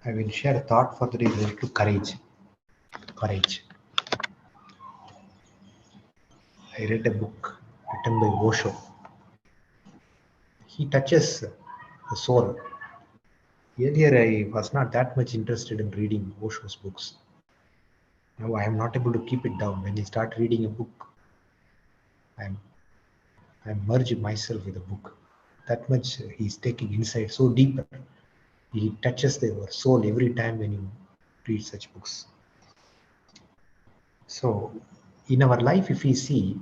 I will share a thought for the day related to courage. Courage. I read a book written by Osho. He touches the soul. Earlier, I was not that much interested in reading Osho's books. Now I am not able to keep it down. When I start reading a book, I'm I'm merging myself with the book. That much he's taking insight so deeper. He touches your soul every time when you read such books. So, in our life, if we see,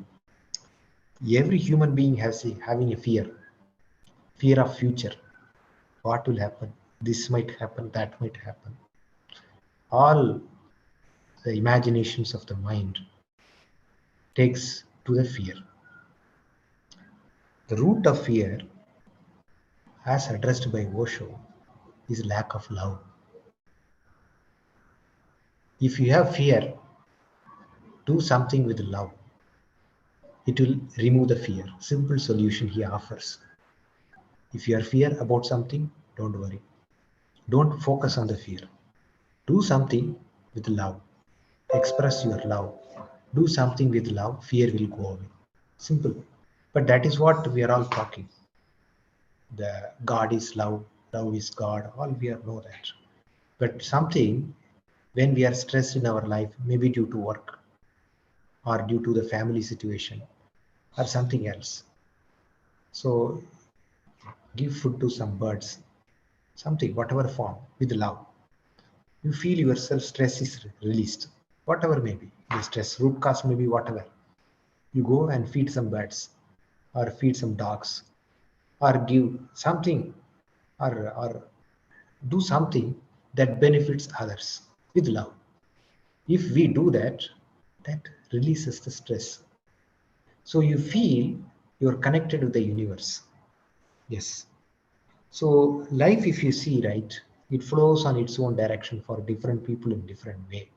every human being has having a fear of future. What will happen? This might happen, that might happen. All the imaginations of the mind takes to the fear. The root of fear, as addressed by Osho, is lack of love. If you have fear, do something with love. It will remove the fear. Simple solution he offers. If you are fear about something, don't worry. Don't focus on the fear. Do something with love. Express your love. Do something with love, fear will go away. Simple. But that is what we are all talking. The God is love, love is God, all we are know that. But something when we are stressed in our life, maybe due to work or due to the family situation or something else. So give food to some birds, something, whatever form, with love. You feel yourself stress is released, whatever may be. The stress root cause may be whatever. You go and feed some birds or feed some dogs or give something or do something that benefits others with love. If we do that, that releases the stress. So you feel you're connected with the universe. Yes. So life, if you see, right, it flows on its own direction for different people in different way.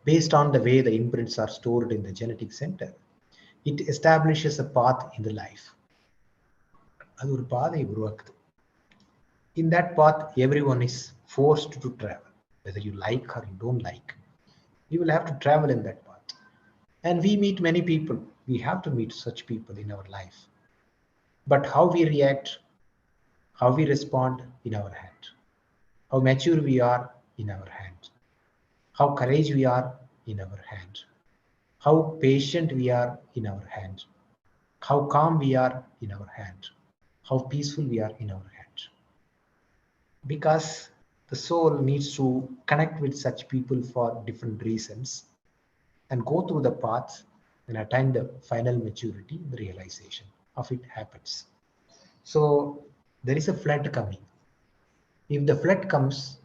Based on the way the imprints are stored in the genetic center, it establishes a path in the life. அது ஒரு பாதை உருவாக்குது. In that path, everyone is forced to travel. Whether you like or you don't like, you will have to travel in that path. And we meet many people. We have to meet such people in our life. But how we react, how we respond in our hand. How mature we are in our hand. How courage we are in our hand. How patient we are in our hand. How calm we are in our hand. How peaceful we are in our hand. Because the soul needs to connect with such people for different reasons and go through the path and attain the final maturity, the realization of it happens. So there is a flood coming. If the flood comes,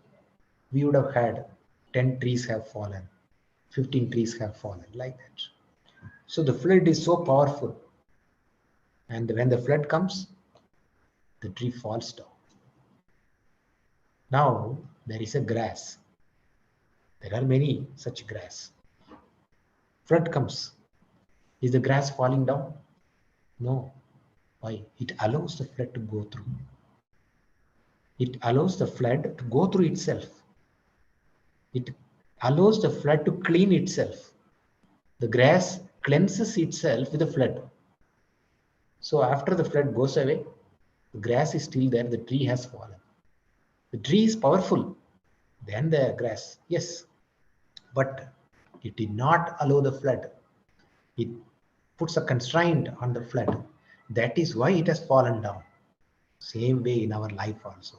we would have had 10 trees have fallen, 15 trees have fallen, like that. So the flood is so powerful, and when the flood comes, the tree falls down. Now there is a grass. There are many such grass. Flood comes. Is the grass falling down? No. Why? It allows the flood to go through. It allows the flood to go through itself. It allows the flood to clean itself. The grass cleanses itself with the flood. So after the flood goes away, the grass is still there, the tree has fallen. The tree is powerful than the grass, yes, but it did not allow the flood. It puts a constraint on the flood. That is why it has fallen down. Same way in our life also.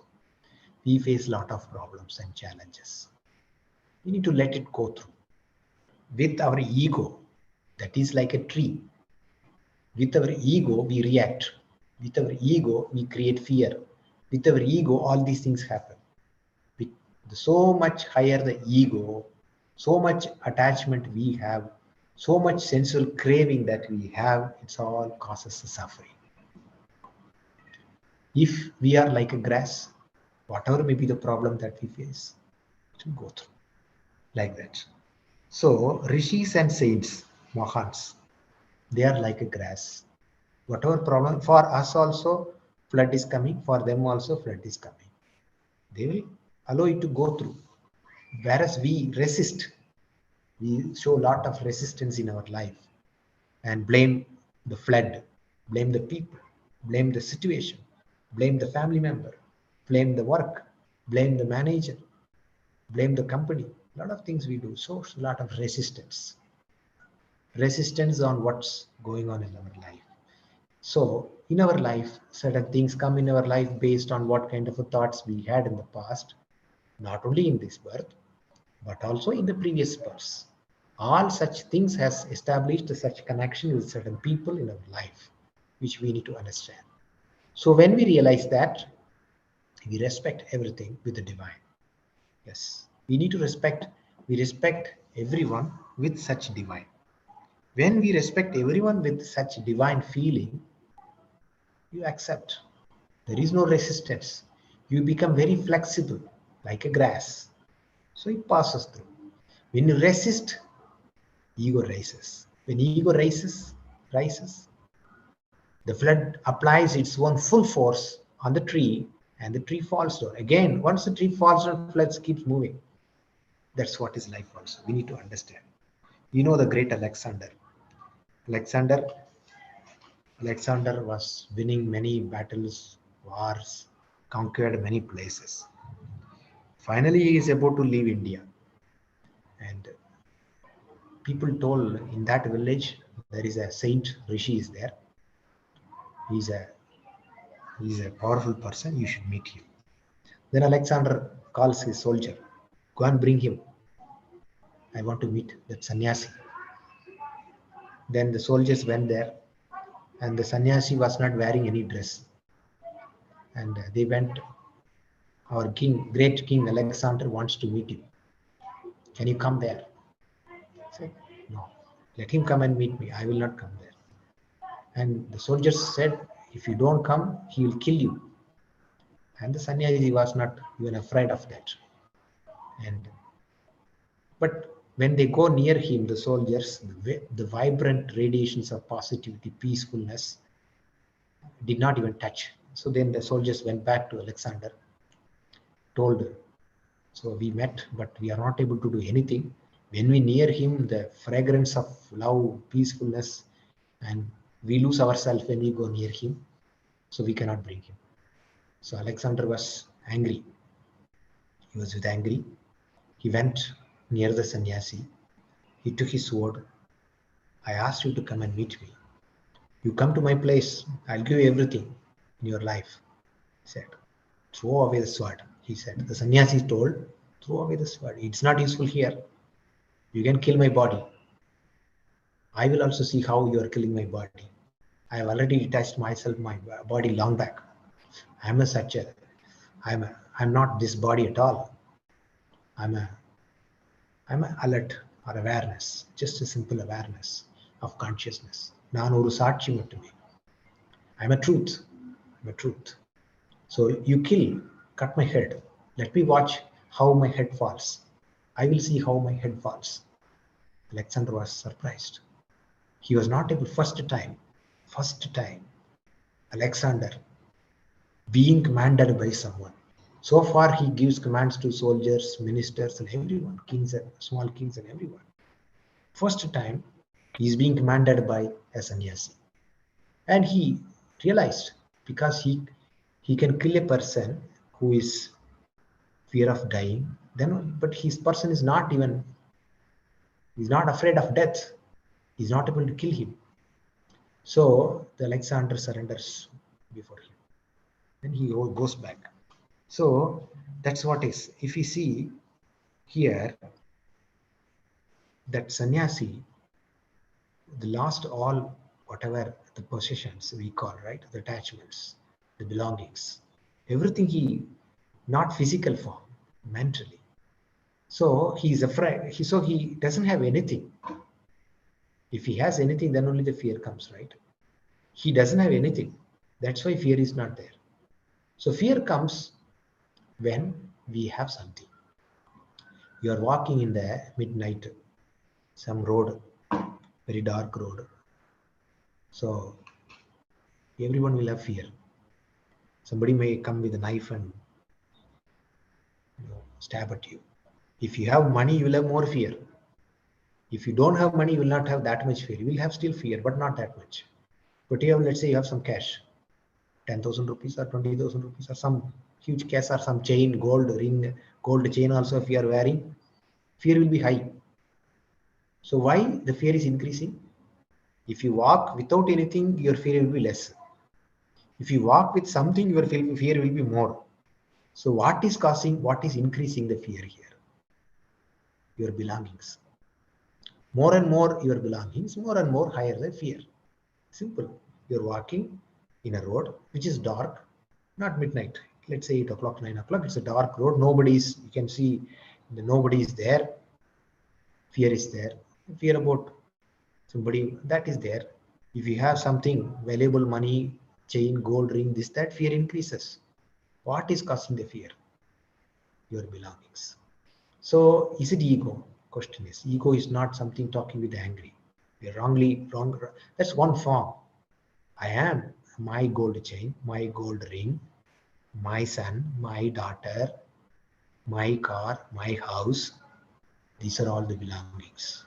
We face a lot of problems and challenges. We need to let it go through. With our ego, that is like a tree. With our ego, we react. With our ego, we create fear. With our ego, all these things happen. With so much higher the ego, so much attachment we have, so much sensual craving that we have, it's all causes the suffering. If we are like a grass, whatever may be the problem that we face, it will go through like that. So rishis and saints, mahans, they are like a grass. Whatever problem for us also, flood is coming. For them also, flood is coming. They will allow it to go through. Whereas we resist, we show a lot of resistance in our life and blame the flood, blame the people, blame the situation, blame the family member, blame the work, blame the manager, blame the company. A lot of things we do. So a lot of resistance on what's going on in our life. So in our life, certain things come in our life based on what kind of thoughts we had in the past, not only in this birth, but also in the previous births. All such things has established such connection with certain people in our life, which we need to understand. So when we realize that, we respect everything with the divine. Yes, we respect everyone with such divine. When we respect everyone with such divine feeling, you accept. There is no resistance. You become very flexible, like a grass. So it passes through. When you resist, ego rises. When ego rises, the flood applies its own full force on the tree and the tree falls down. Again, once the tree falls down, floods keeps moving. That's what is life also. We need to understand. You know the great Alexander. Alexander Alexander was winning many battles, wars, conquered many places. Finally, he is about to leave India. And people told in that village there is a saint Rishi is there. He's a he's a powerful person. You should meet him. Then Alexander calls his soldier, go and bring him. I want to meet that sannyasi. Then the soldiers went there, and the sannyasi was not wearing any dress. And they went, our king, great king Alexander wants to meet you. Can you come there? I said, no. Let him come and meet me. I will not come there. And the soldiers said, if you don't come, he will kill you. And the sannyasi was not even afraid of that. And but when they go near him, the soldiers, the vibrant radiations of positivity, peacefulness, did not even touch. So then the soldiers went back to Alexander, told, so we met, but we are not able to do anything. When we near him, the fragrance of love, peacefulness, and we lose ourselves when we go near him, so we cannot bring him. So Alexander was angry. He was with angry. He went near the sannyasi. He took his sword. I asked you to come and meet me. You come to my place, I'll give you everything in your life. He said, throw away the sword. He said, the sannyasi told, throw away the sword. It's not useful here. You can kill my body. I will also see how you are killing my body. I have already detached myself, my body long back. I'm a such a, I'm not this body at all. I'm a alert or awareness, just a simple awareness of consciousness. Naan oru saatchi mattume. I'm a truth. I'm a truth. So you kill, cut my head. Let me watch how my head falls. I will see how my head falls. Alexander was surprised. He was not able, first time, Alexander being commanded by someone. So far, he gives commands to soldiers, ministers, and everyone, kings and small kings and everyone. First time, he is being commanded by a sannyasi. And he realized because he can kill a person who is fear of dying, then but his person is not even, he's not afraid of death. He's not able to kill him. So the Alexander surrenders before him. Then he goes back. So that's what is. If you see here, that sannyasi, the lost all whatever the possessions we call, right, the attachments, the belongings, everything he, not physical form, mentally. So he's afraid. So he doesn't have anything. If he has anything, then only the fear comes, right? He doesn't have anything. That's why fear is not there. So fear comes when we have something. You are walking in the midnight, some road, very dark road. So everyone will have fear. Somebody may come with a knife and stab at you. If you have money, you will have more fear. If you don't have money, you will not have that much fear. You will have still fear, but not that much. But you have, let's say you have some cash, 10,000 rupees or 20,000 rupees or some huge cash or some chain, gold ring, gold chain also if you are wearing, fear will be high. So why the fear is increasing? If you walk without anything, your fear will be less. If you walk with something, your fear will be more. So what is increasing the fear here? Your belongings. More and more your belongings, more and more higher the fear. Simple. You're walking in a road which is dark, not midnight. Let's say 8 o'clock, 9 o'clock. It's a dark road. You can see nobody is there. Fear is there. Fear about somebody that is there. If you have something valuable, money, chain, gold ring, this, that, fear increases. What is causing the fear? Your belongings. So is it ego? Question is, ego is not something talking with the angry. We are wrong. That's one form. I am my gold chain, my gold ring, my son, my daughter, my car, my house. These are all the belongings.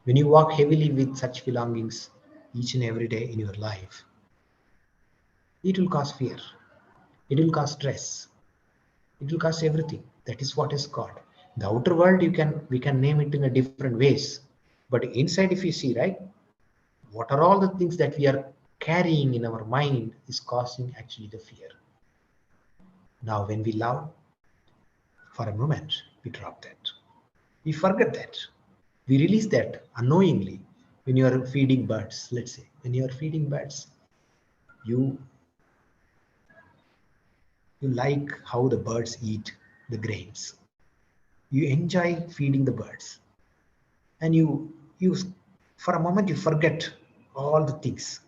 When you walk heavily with such belongings each and every day in your life, it will cause fear. It will cause stress. It will cause everything. That is what is called. The outer world, we can name it in a different ways. But inside, if you see, right, what are all the things that we are carrying in our mind is causing actually the fear. Now, when we love, for a moment, we drop that. We forget that. We release that unknowingly. When you are feeding birds, let's say, when you are feeding birds, you like how the birds eat the grains. You enjoy feeding the birds. And you for a moment you forget all the things.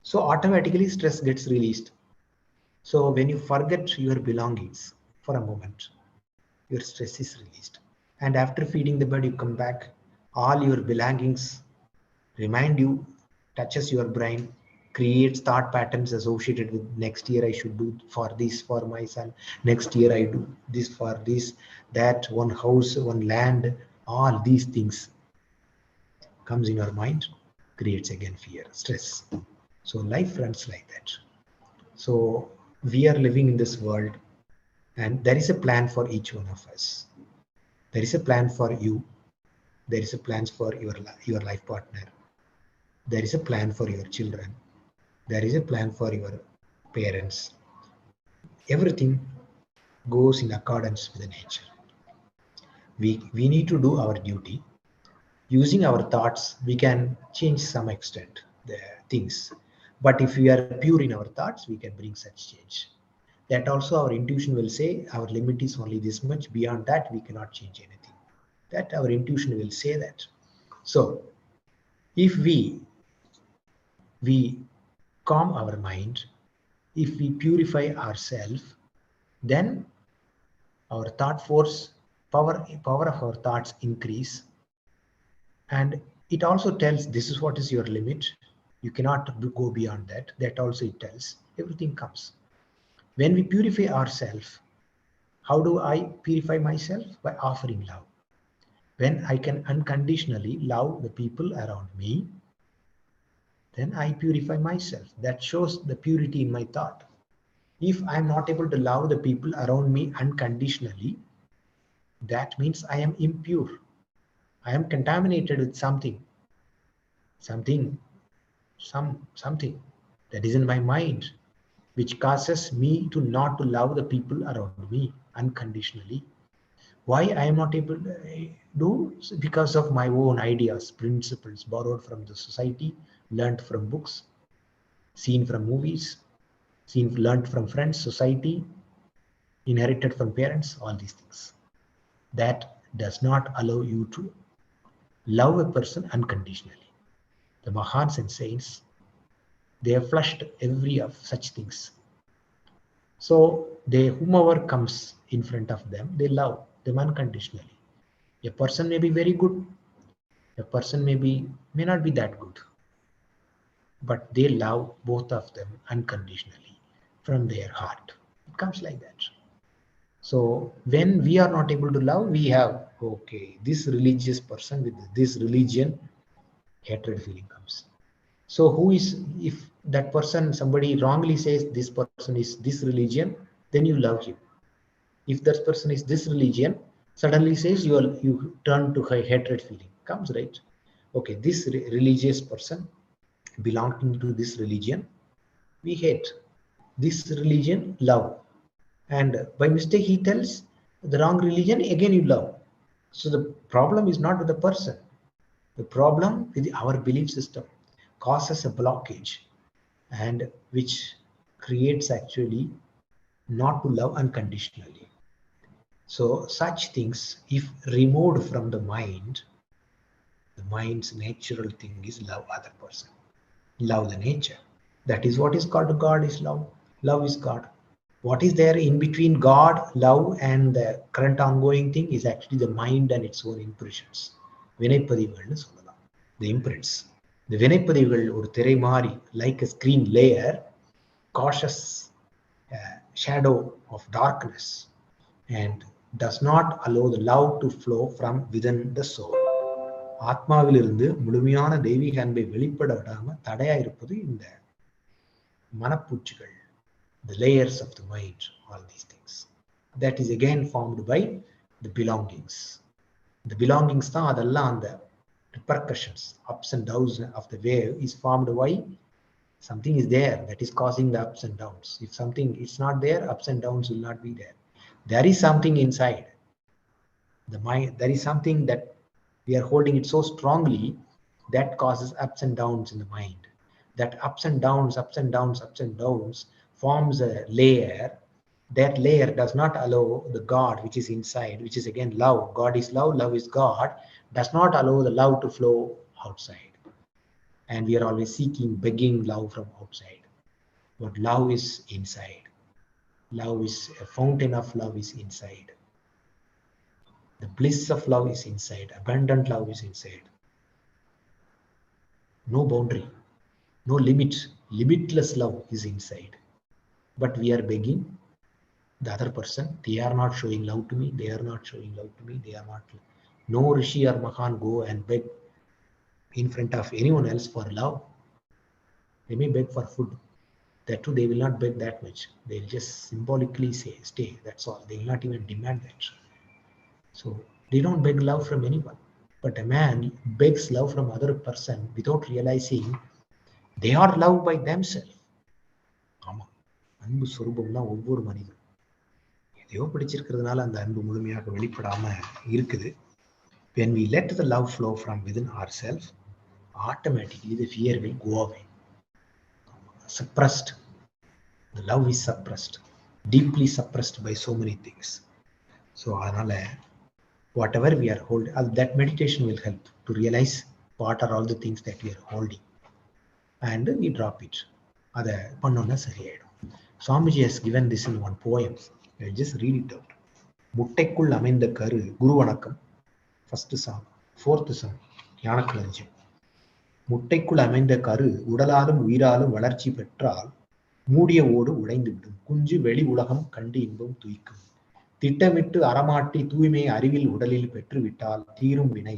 So automatically stress gets released. So when you forget your belongings for a moment, your stress is released. And after feeding the bird, you come back, all your belongings remind you, touches your brain, creates thought patterns associated with next year I should do for this for my son, next year I do this for this, that, one house, one land, all these things comes in your mind, creates again fear, stress. So life runs like that. So we are living in this world and there is a plan for each one of us. There is a plan for you. There is a plan for your life partner. There is a plan for your children. There is a plan for your parents. Everything goes in accordance with the nature. We need to do our duty. Using our thoughts, we can change some extent the things. But if we are pure in our thoughts, we can bring such change. That also our intuition will say our limit is only this much. Beyond that, we cannot change anything. That our intuition will say that. So if we calm our mind, if we purify ourselves, then our thought force, power of our thoughts increase. And it also tells this is what is your limit. You cannot go beyond that. That also it tells. Everything comes. When we purify ourselves, how do I purify myself? By offering love. When I can unconditionally love the people around me, then I purify myself. That shows the purity in my thought. If I'm not able to love the people around me unconditionally, that means I am impure. I am contaminated with something something that is in my mind, which causes me to not to love the people around me unconditionally. Why I am not able to do? Because of my own ideas, principles borrowed from the society, learned from books, seen from movies, learned from friends, society, inherited from parents, all these things. That does not allow you to love a person unconditionally. The Mahans and saints, they have flushed every of such things. So whomever comes in front of them, they love them unconditionally. A person may be very good, a person may not be that good, but they love both of them unconditionally from their heart. It comes like that. So when we are not able to love, we have, okay, this religious person with this religion, hatred feeling comes. So who is, if that person, somebody wrongly says this person is this religion, then you love him. If that person is this religion, suddenly says you turn to hatred feeling comes, right? Okay, this religious person belonging to this religion, we hate. This religion, love. And by mistake, he tells the wrong religion, again you love. So the problem is not with the person. The problem with our belief system causes a blockage, and which creates actually not to love unconditionally. So such things, if removed from the mind's natural thing is love other person, love the nature. That is what is called God is love. Love is God. What is there in between God, love, and the current ongoing thing is actually the mind and its own impressions. வினைப்பதிவுகள்னு சொல்லலாம். The imprints. The வினைப்பதிவுகள் ஒரு திரை மாறி, like a screen layer, cautious shadow of darkness, and does not allow the love to flow from within the soul. ஆத்மாவிலிருந்து முழுமையான தெய்வீக அன்பை வெளிப்பட விடாம தடையா இருப்பது இந்த மனப்பூச்சுகள், the layers of the mind, all these things. That is again formed by the belongings. The belongings தான் அதெல்லாம் அந்த repercussions, ups and downs of the wave is formed by something is there that is causing the ups and downs. If something is not there, ups and downs will not be there. There is something inside the mind, there is something that we are holding it so strongly that causes ups and downs in the mind. That ups and downs, ups and downs, ups and downs forms a layer. That layer does not allow the God which is inside, which is again love. God is love, love is God, does not allow the love to flow outside. And we are always seeking, begging love from outside. But love is inside. Love is a fountain of love is inside. The bliss of love is inside. Abundant love is inside. No boundary, no limit. Limitless love is inside. But we are begging the other person. They are not showing love to me. They are not showing love to me. They are not. No Rishi or Mahan go and beg in front of anyone else for love. They may beg for food. That too, they will not beg that much. They will just symbolically say, stay. That's all. They will not even demand that. So they don't beg love from anyone. But a man begs love from other person without realizing they are loved by themselves. ஆமா, அன்பு சொரூபம் தான் ஒவ்வொரு மனிதனும். எதையோ பிடிச்சிருக்கிறதுனால அந்த அன்பு முழுமையாக வெளிப்படாம இருக்குது. When we let the love flow from within ourselves, automatically the fear will go away. Suppressed. The love is suppressed. Deeply suppressed by so many things. So அதனால whatever we are holding, that meditation will help to realize what are all the things that we are holding. And we drop it. அதை பண்ணோன்னா சரியாயிடும். Swamiji has given this in one poem. I'll just read it out. முட்டைக்குள் அமைந்த கரு, குரு வணக்கம், first song, fourth song, ஞானக்களஞ்சியம். முட்டைக்குள் அமைந்த கரு உடலாலும் உயிராலும் வளர்ச்சி பெற்றால் மூடிய ஓடு உடைந்து விடும். குஞ்சு வெளி உலகம் கண்டு இன்பம் துய்க்கும். திட்டமிட்டு அறமாட்டி தூய்மை அறிவில் உடலில் பெற்றுவிட்டால் தீரும் வினை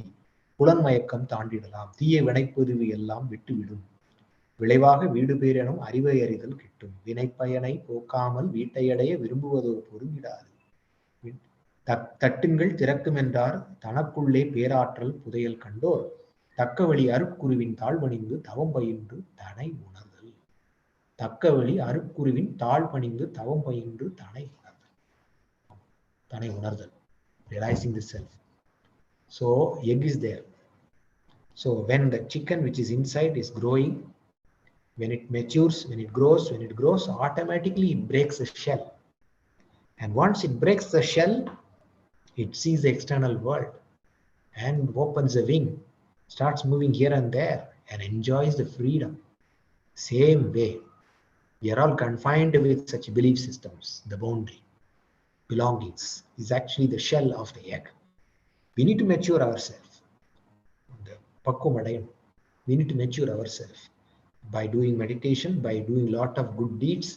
புலன்மயக்கம் தாண்டிடலாம். தீய வினைப்பதிவு எல்லாம் விட்டுவிடும். விளைவாக வீடு பேர் எனும் அறிவை அறிதல் கிட்டும். வினைப்பயனை போக்காமல் வீட்டையடைய விரும்புவதோ பொருந்திடாது. தட்டுங்கள் திறக்கும் என்றார் தனக்குள்ளே பேராற்றல் புதையல் கண்டோர் தக்க வழி அருட்குருவின் தாழ்வணிந்து தவம் பயின்று தனை உணர்தல். தக்க வழி அருட்குருவின் தாழ்வணிந்து தவம் பயின்று தனை உணர்தல். தனை உணர்தல், realizing the self. So egg is there. So when the chicken which is inside is growing, when it matures, when it grows, automatically it breaks the shell. And once it breaks the shell, it sees the external world and opens a wing, starts moving here and there and enjoys the freedom. Same way, we are all confined with such belief systems. The boundary, belongings is actually the shell of the egg. We need to mature ourselves. We need to mature ourselves by doing meditation, by doing a lot of good deeds,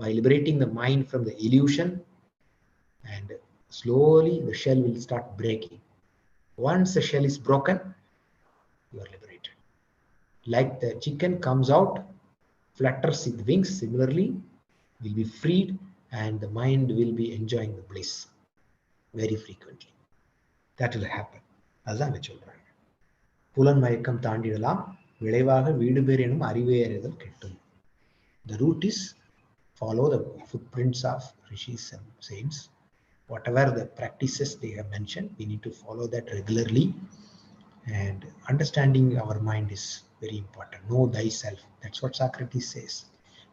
by liberating the mind from the illusion, and slowly the shell will start breaking. Once the shell is broken, you are liberated. Like the chicken comes out, flutters its wings, similarly will be freed, and the mind will be enjoying the bliss very frequently. That will happen. அதுதான் சொல்றாங்க. புலன் மயக்கம் தாண்டிடலாம், விளைவாக வீடு பேர் எனும் அறிவே அறிதல் கெட்டும். The root is follow the footprints of rishis and saints. Whatever the practices they have mentioned, we need to follow that regularly. And understanding our mind is very important. Know thyself. That's what Socrates says.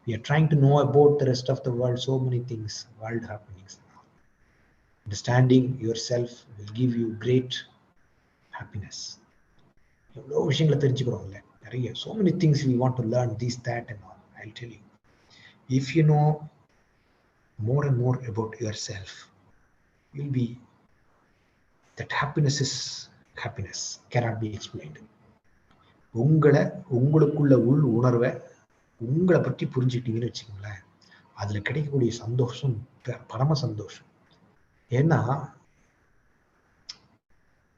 We are trying to know about the rest of the world, so many things, world happenings. Understanding yourself will give you great happiness. எவ்வளோ விஷயங்களை தெரிஞ்சுக்கிறோம்ல, நிறைய so many things we want to learn, this, that and all. I'll tell you. If you know more and more about yourself, you'll be, that happiness is happiness, cannot be explained. உங்களுக்குள்ள உள் உணர்வை உங்களை பற்றி புரிஞ்சுக்கிட்டீங்கன்னு வச்சுக்கோங்களேன், அதுல கிடைக்கக்கூடிய சந்தோஷம் பரம சந்தோஷம். ஏன்னா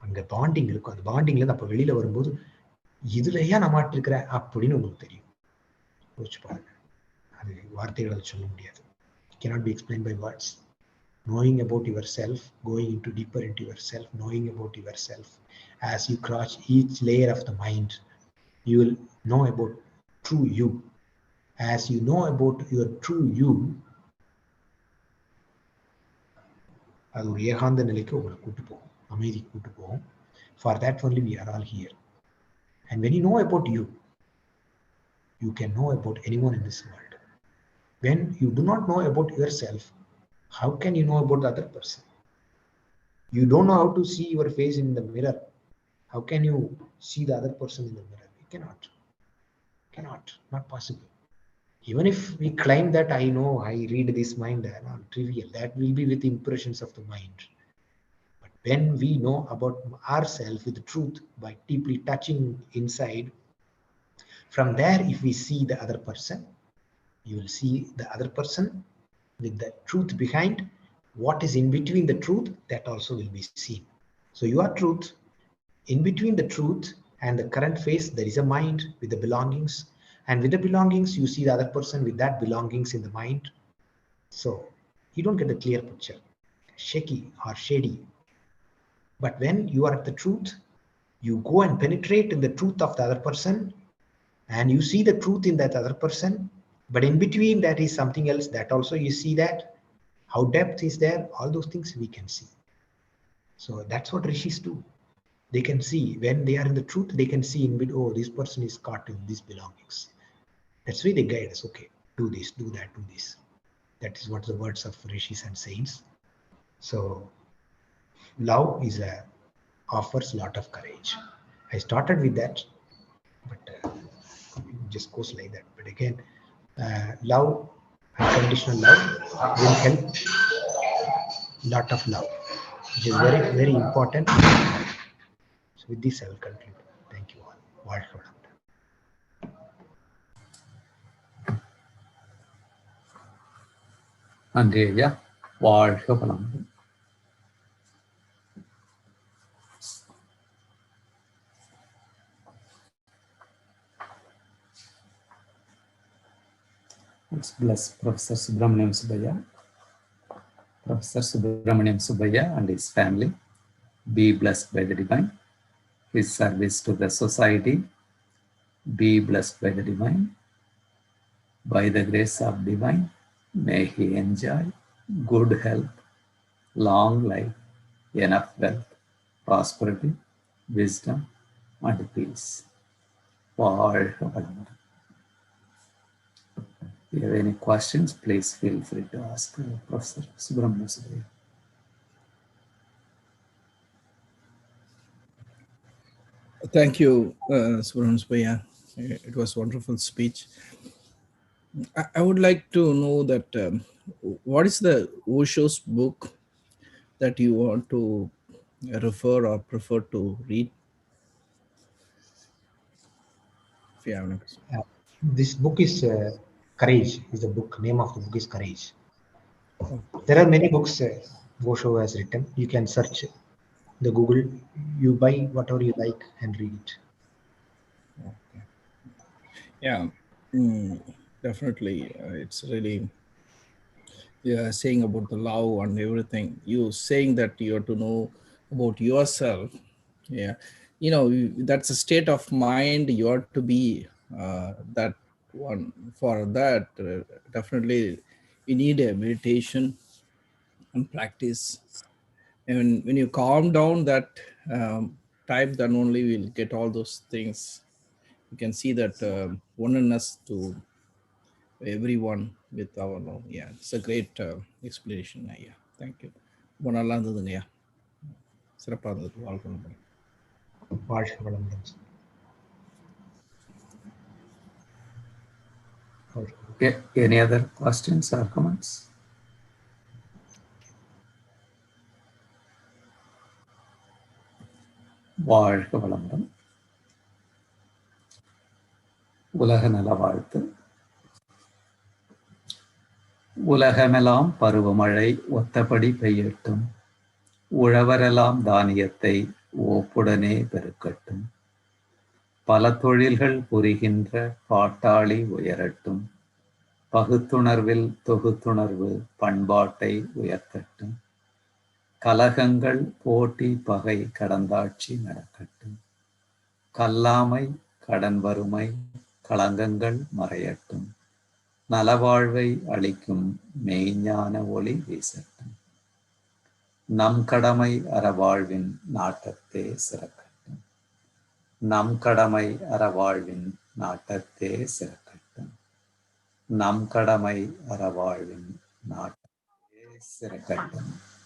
அங்க பாண்டிங் இருக்கும். அந்த பாண்டிங்ல இருந்து அப்ப வெளியில வரும்போது இதுலயா நான் மாட்டிருக்கிறேன் அப்படின்னு உங்களுக்கு தெரியும். யோசிச்சு பாருங்க. அது வார்த்தைகளால் சொல்ல முடியாது. cannot be explained by words. Knowing about yourself, going into deeper into yourself, knowing about yourself, as you cross each layer of the mind, you will know about true you. As you know about your true you, அது ஒரு ஏகாந்த நிலைக்கு உங்களை கூட்டு போகும், அமைதி கூட்டு போகும். For that only we are all here. And when you know about you, you can know about anyone in this world. When you do not know about yourself, how can you know about the other person? You don't know how to see your face in the mirror. How can you see the other person in the mirror? You cannot, not possible. Even if we claim that I know, I read this mind, not trivial. That will be with impressions of the mind. But when we know about ourselves with the truth, by deeply touching inside, from there, if we see the other person, you will see the other person with the truth behind. What is in between the truth, that also will be seen. So your truth, in between the truth and the current face, there is a mind with the belongings. And with the belongings, you see the other person with that belongings in the mind. So you don't get the clear picture, shaky or shady. But when you are at the truth, you go and penetrate in the truth of the other person, and you see the truth in that other person. But in between that is something else, that also you see that. How depth is there, all those things we can see. So that's what rishis do. They can see, when they are in the truth, they can see in between, oh, this person is caught in these belongings. That's why they guide us. Okay, do this, do that, do this. That is what the words of rishis and saints. So love is offers a lot of courage. I started with that, but it just goes like that. But again, love, unconditional love will help. Lot of love, which is very, very important. So with this I will conclude. Thank you all. வாழ்க வளமுடன். நன்றி ஐயா. வாழ்க வளமுடன். Let's bless Professor Subramaniam Subbiah. Professor Subramaniam Subbiah and his family be blessed by the divine. His service to the society be blessed by the divine. By the grace of divine, may he enjoy good health, long life, enough wealth, prosperity, wisdom, and peace. வாழ்க வளமுடன். If you have any questions, please feel free to ask Professor Subramaniam Subbiah. Thank you, Subramaniam Subbiah. It was a wonderful speech. I would like to know that what is the Osho's book that you want to refer or prefer to read? If you have any question. This book is Courage. Is the book name of the book is Courage. There are many books. Osho has written. You can search the Google, you buy whatever you like and read it. Okay. Yeah, definitely. It's really, yeah, saying about the love and everything. You saying that you have to know about yourself. Yeah, that's a state of mind. You have to be that one. For that, definitely, you need a meditation and practice. And when you calm down that type, then only we'll get all those things. You can see that oneness to everyone with our love. Yeah, it's a great explanation. Yeah, thank you. ரொம்ப நல்லா இருந்ததுங்கய்யா, சிறப்பாக இருந்தது. வாழ்க்கை நம்புறேன். வாழ்க வளமுடன். Any other questions or comments? வாழ்க வளமுடன். உலக நல வாழ்த்து. உலகமெல்லாம் பருவமழை ஒத்தபடி பெய்யட்டும். உழவரெல்லாம் தானியத்தை ஓப்புடனே பெருக்கட்டும். பல தொழில்கள் புரிகின்ற பாட்டாளி உயரட்டும். பகுத்துணர்வில் தொகுத்துணர்வு பண்பாட்டை உயர்த்தட்டும். கலகங்கள் போட்டி பகை கடந்தாட்சி நடக்கட்டும். கல்லாமை கடன் வறுமை களங்கங்கள் மறையட்டும். நலவாழ்வை அளிக்கும் மெய்ஞான ஒளி வீசட்டும். நம் கடமை அறவாழ்வின் நாட்டத்தே சிறக்கட்டும். நம் கடமை அறவாழ்வின் நாட்டத்தே சிறக்கட்டும். நம் கடமை அறவாழ்வின் நாட்டத்தே சிறக்கட்டும்.